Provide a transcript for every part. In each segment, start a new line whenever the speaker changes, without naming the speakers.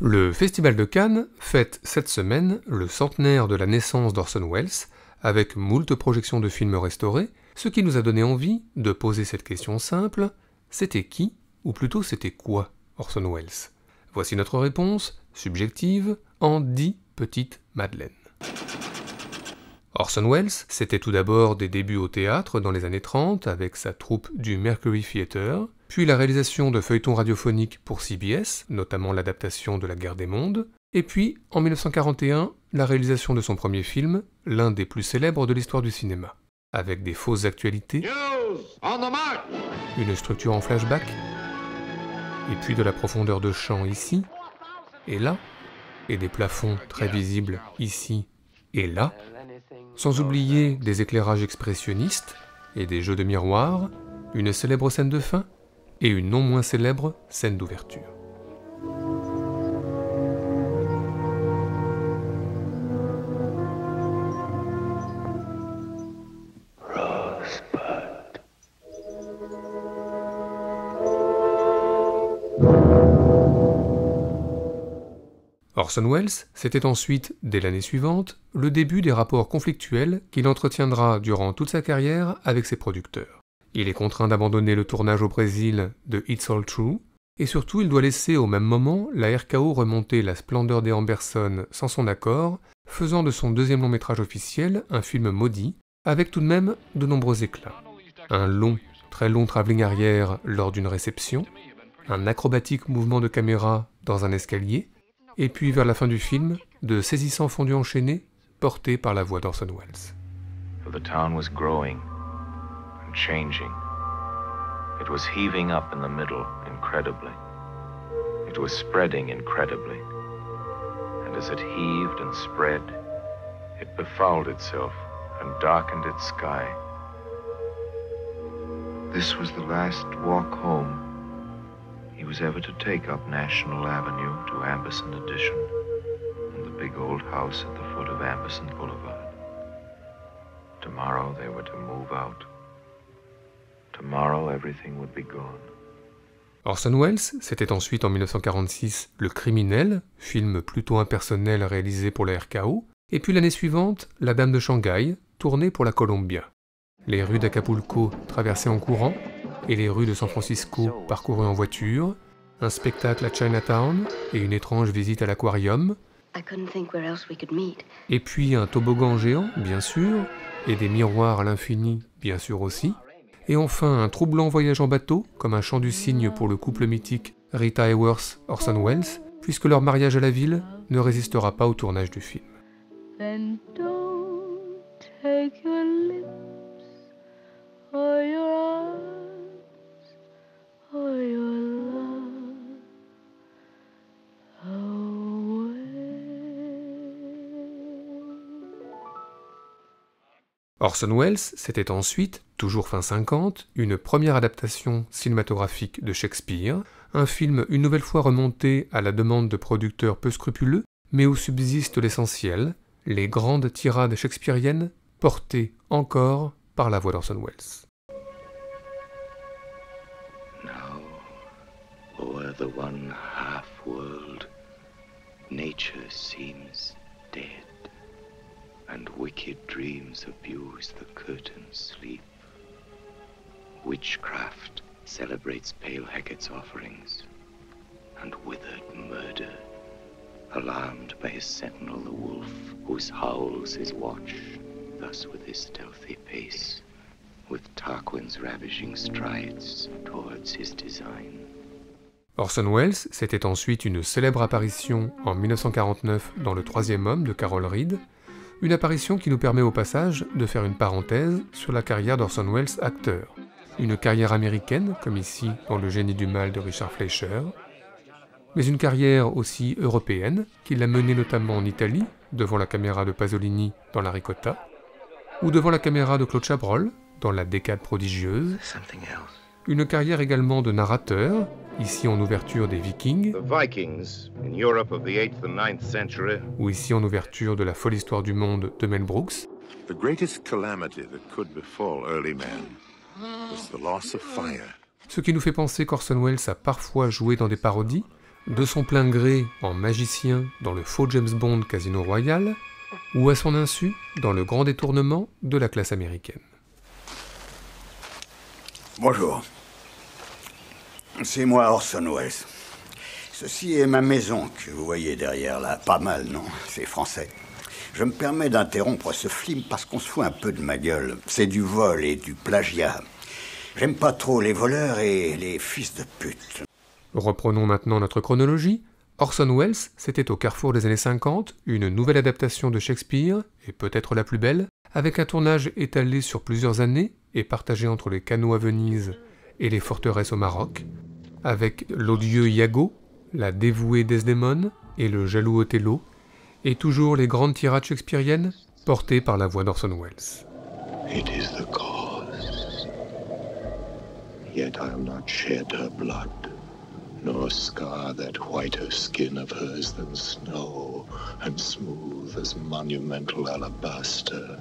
Le Festival de Cannes fête cette semaine le centenaire de la naissance d'Orson Welles, avec moult projections de films restaurés, ce qui nous a donné envie de poser cette question simple, c'était qui, ou plutôt c'était quoi, Orson Welles? Voici notre réponse, subjective, en 10 petites madeleines. Orson Welles, c'était tout d'abord des débuts au théâtre dans les années 30 avec sa troupe du Mercury Theatre, puis la réalisation de feuilletons radiophoniques pour CBS, notamment l'adaptation de La Guerre des Mondes, et puis, en 1941, la réalisation de son premier film, l'un des plus célèbres de l'histoire du cinéma, avec des fausses actualités, une structure en flashback, et puis de la profondeur de champ ici et là, et des plafonds très visibles ici et là, sans oublier des éclairages expressionnistes et des jeux de miroirs, une célèbre scène de fin et une non moins célèbre scène d'ouverture. Orson Welles, c'était ensuite, dès l'année suivante, le début des rapports conflictuels qu'il entretiendra durant toute sa carrière avec ses producteurs. Il est contraint d'abandonner le tournage au Brésil de It's All True, et surtout il doit laisser au même moment la RKO remonter La Splendeur des Amberson sans son accord, faisant de son deuxième long métrage officiel un film maudit, avec tout de même de nombreux éclats. Un long, très long travelling arrière lors d'une réception, un acrobatique mouvement de caméra dans un escalier, et puis vers la fin du film, de saisissants fondus enchaînés, portés par la voix d'Orson Welles.
The town was growing and changing. It was heaving up in the middle incredibly. It was spreading incredibly. And as it heaved and spread, it befouled itself and darkened its sky. This was the last walk home he was ever to take up National Avenue to Amberson Addition and the big old house at the foot of Amberson Boulevard. Tomorrow they were to move out. Tomorrow everything would be gone.
Orson Welles, c'était ensuite en 1946 Le Criminel, film plutôt impersonnel réalisé pour la RKO, et puis l'année suivante La Dame de Shanghai, tournée pour la Columbia. Les rues d'Acapulco traversées en courant, et les rues de San Francisco parcourues en voiture, un spectacle à Chinatown et une étrange visite à l'aquarium, et puis un toboggan géant, bien sûr, et des miroirs à l'infini, bien sûr aussi, et enfin un troublant voyage en bateau, comme un chant du cygne pour le couple mythique Rita Hayworth-Orson Welles, puisque leur mariage à la ville ne résistera pas au tournage du film.
Then don't take your lips or your arms or your love away.
Orson Welles, c'était ensuite, toujours fin 50, une première adaptation cinématographique de Shakespeare, un film une nouvelle fois remonté à la demande de producteurs peu scrupuleux, mais où subsiste l'essentiel, les grandes tirades shakespeariennes portées encore par la voix d'Orson Welles.
Now, o'er the one half world, nature seems dead, and wicked dreams abuse the curtain's sleep. Witchcraft celebrates pale Hecate's offerings, and withered murder, alarmed by his sentinel the wolf, whose howls his watch, thus with his stealthy pace, with Tarquin's ravishing strides towards his design.
Orson Welles, c'était ensuite une célèbre apparition en 1949 dans Le Troisième Homme de Carol Reed, une apparition qui nous permet au passage de faire une parenthèse sur la carrière d'Orson Welles acteur. Une carrière américaine, comme ici dans Le Génie du mal de Richard Fleischer, mais une carrière aussi européenne, qu'il a menée notamment en Italie, devant la caméra de Pasolini dans La Ricotta, ou devant la caméra de Claude Chabrol dans La Décade prodigieuse, une carrière également de narrateur, ici en ouverture des Vikings, ou ici en ouverture de La folle histoire du monde de Mel Brooks,
The greatest calamity that could befall early men was the loss of fire.
Ce qui nous fait penser qu'Orson Welles a parfois joué dans des parodies, de son plein gré en magicien dans le faux James Bond Casino Royale, ou à son insu dans le grand détournement de la classe américaine.
Bonjour. C'est moi Orson Welles. Ceci est ma maison que vous voyez derrière là. Pas mal, non? C'est français. Je me permets d'interrompre ce film parce qu'on se fout un peu de ma gueule. C'est du vol et du plagiat. J'aime pas trop les voleurs et les fils de pute.
Reprenons maintenant notre chronologie. Orson Welles, c'était au carrefour des années 50, une nouvelle adaptation de Shakespeare, et peut-être la plus belle, avec un tournage étalé sur plusieurs années et partagé entre les canaux à Venise et les forteresses au Maroc, avec l'odieux Iago, la dévouée Desdémone et le jaloux Othello, et toujours les grandes tirades shakespeariennes portées par la voix d'Orson Welles.
It is the cause. Yet I'll not shed her blood, nor scar that whiter skin of hers than snow, and smooth as monumental alabaster.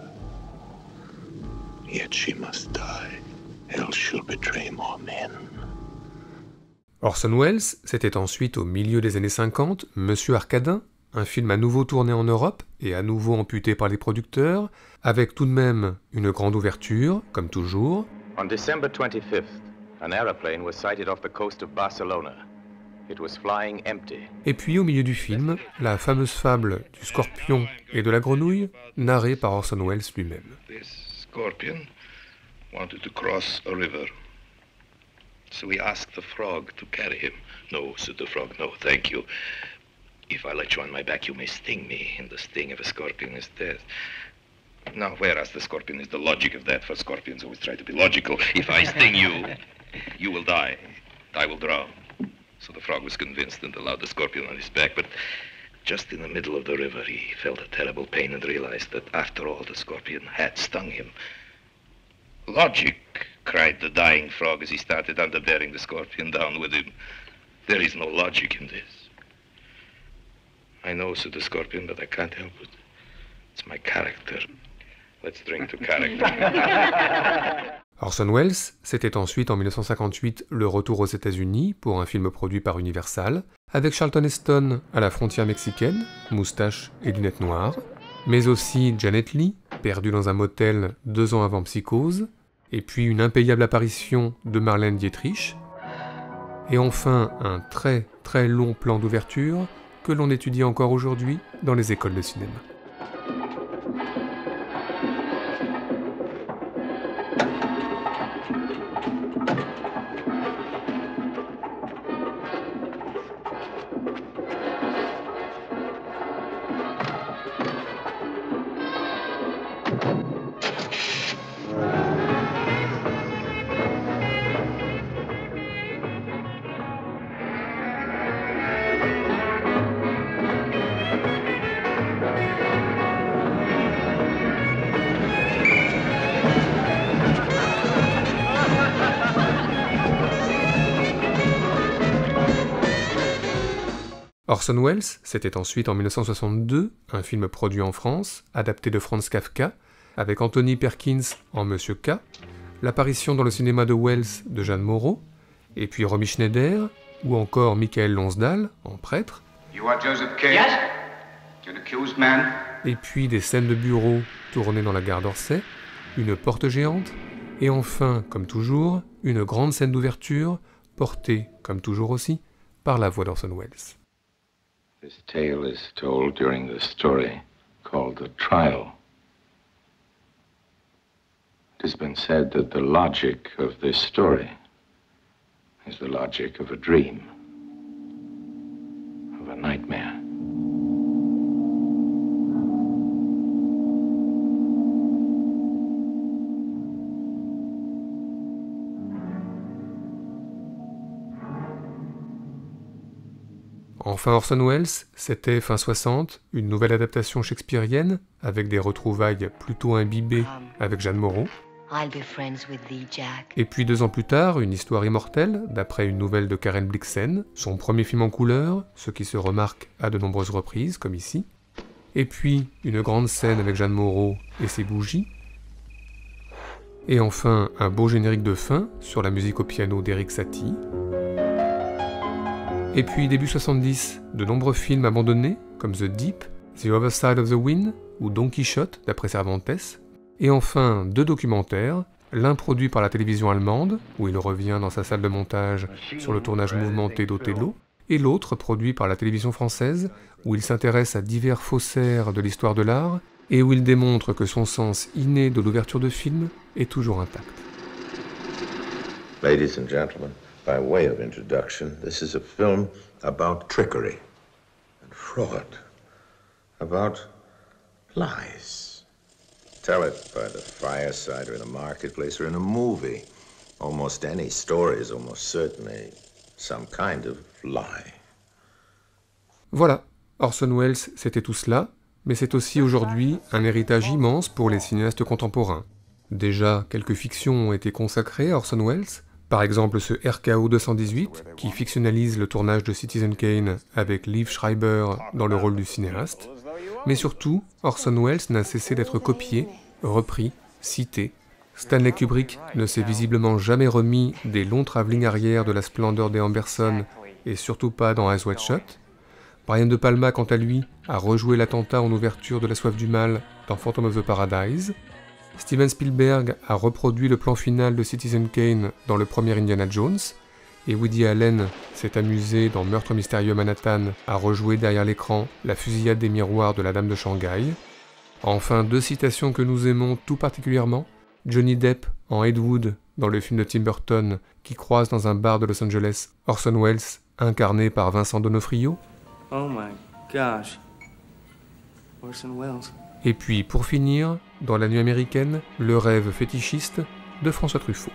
Yet she must die, else she'll betray more men.
Orson Welles, c'était ensuite au milieu des années 50, Monsieur Arcadin, un film à nouveau tourné en Europe et à nouveau amputé par les producteurs, avec tout de même une grande ouverture, comme toujours.
On December 25th, an aeroplane was sighted off the coast of Barcelona. It was flying empty.
Et puis au milieu du film, la fameuse fable du scorpion et de la grenouille, narrée par Orson Welles lui-même.
This scorpion wanted to cross a river. So he asked the frog to carry him. No, said the frog, no, thank you. If I let you on my back, you may sting me, and the sting of a scorpion is death. Now, whereas the scorpion is the logic of that, for scorpions always try to be logical. If I sting you, you will die. I will drown. So the frog was convinced and allowed the scorpion on his back, but just in the middle of the river, he felt a terrible pain and realized that after all, the scorpion had stung him. Logic, cried the dying frog as he started underbearing the scorpion down with him. There is no logic in this. I know, said the scorpion, but I can't help it. It's my character. Let's drink to character.
Orson Welles, c'était ensuite en 1958 le retour aux États-Unis pour un film produit par Universal, avec Charlton Heston à la frontière mexicaine, moustache et lunettes noires, mais aussi Janet Leigh, perdue dans un motel 2 ans avant Psychose, et puis une impayable apparition de Marlène Dietrich, et enfin un très très long plan d'ouverture que l'on étudie encore aujourd'hui dans les écoles de cinéma. Orson Welles, c'était ensuite en 1962, un film produit en France, adapté de Franz Kafka, avec Anthony Perkins en Monsieur K, l'apparition dans le cinéma de Welles de Jeanne Moreau, et puis Romy Schneider, ou encore Michael Lonsdale en prêtre,
You are Joseph Cage? Yes. You're an accused man?
Et puis des scènes de bureau tournées dans la gare d'Orsay, une porte géante, et enfin, comme toujours, une grande scène d'ouverture, portée, comme toujours aussi, par la voix d'Orson Welles.
This tale is told during the story called The Trial. It has been said that the logic of this story is the logic of a dream, of a nightmare.
Enfin Orson Welles, c'était fin 60, une nouvelle adaptation shakespearienne, avec des retrouvailles plutôt imbibées avec Jeanne Moreau.
I'll be friends with thee, Jack.
Et puis 2 ans plus tard, une histoire immortelle, d'après une nouvelle de Karen Blixen, son premier film en couleur, ce qui se remarque à de nombreuses reprises, comme ici. Et puis une grande scène avec Jeanne Moreau et ses bougies. Et enfin, un beau générique de fin, sur la musique au piano d'Eric Satie. Et puis début 70, de nombreux films abandonnés, comme The Deep, The Other Side of the Wind ou Don Quichotte, d'après Cervantes. Et enfin, 2 documentaires, l'un produit par la télévision allemande, où il revient dans sa salle de montage sur le tournage mouvementé d'Othello, et l'autre produit par la télévision française, où il s'intéresse à divers faussaires de l'histoire de l'art, et où il démontre que son sens inné de l'ouverture de film est toujours intact.
Ladies and gentlemen, by way of introduction, this is a film about trickery and fraud, about lies. Tell it by the fireside or in a marketplace or in a movie. Almost any story is almost certainly some kind of lie.
Voilà, Orson Welles, c'était tout cela, mais c'est aussi aujourd'hui un héritage immense pour les cinéastes contemporains. Déjà, quelques fictions ont été consacrées à Orson Welles, par exemple ce RKO 218, qui fictionnalise le tournage de Citizen Kane avec Liev Schreiber dans le rôle du cinéaste. Mais surtout, Orson Welles n'a cessé d'être copié, repris, cité. Stanley Kubrick ne s'est visiblement jamais remis des longs travelling arrière de la splendeur des Amberson, et surtout pas dans Eyes Wide Shut. Brian De Palma, quant à lui, a rejoué l'attentat en ouverture de La Soif du Mal dans Phantom of the Paradise. Steven Spielberg a reproduit le plan final de Citizen Kane dans le premier Indiana Jones, et Woody Allen s'est amusé dans Meurtre mystérieux Manhattan à rejouer derrière l'écran la fusillade des miroirs de la Dame de Shanghai. Enfin, 2 citations que nous aimons tout particulièrement, Johnny Depp en Ed Wood dans le film de Tim Burton qui croise dans un bar de Los Angeles Orson Welles incarné par Vincent D'Onofrio.
Oh my gosh, Orson Welles.
Et puis, pour finir, dans La Nuit américaine, le rêve fétichiste de François Truffaut.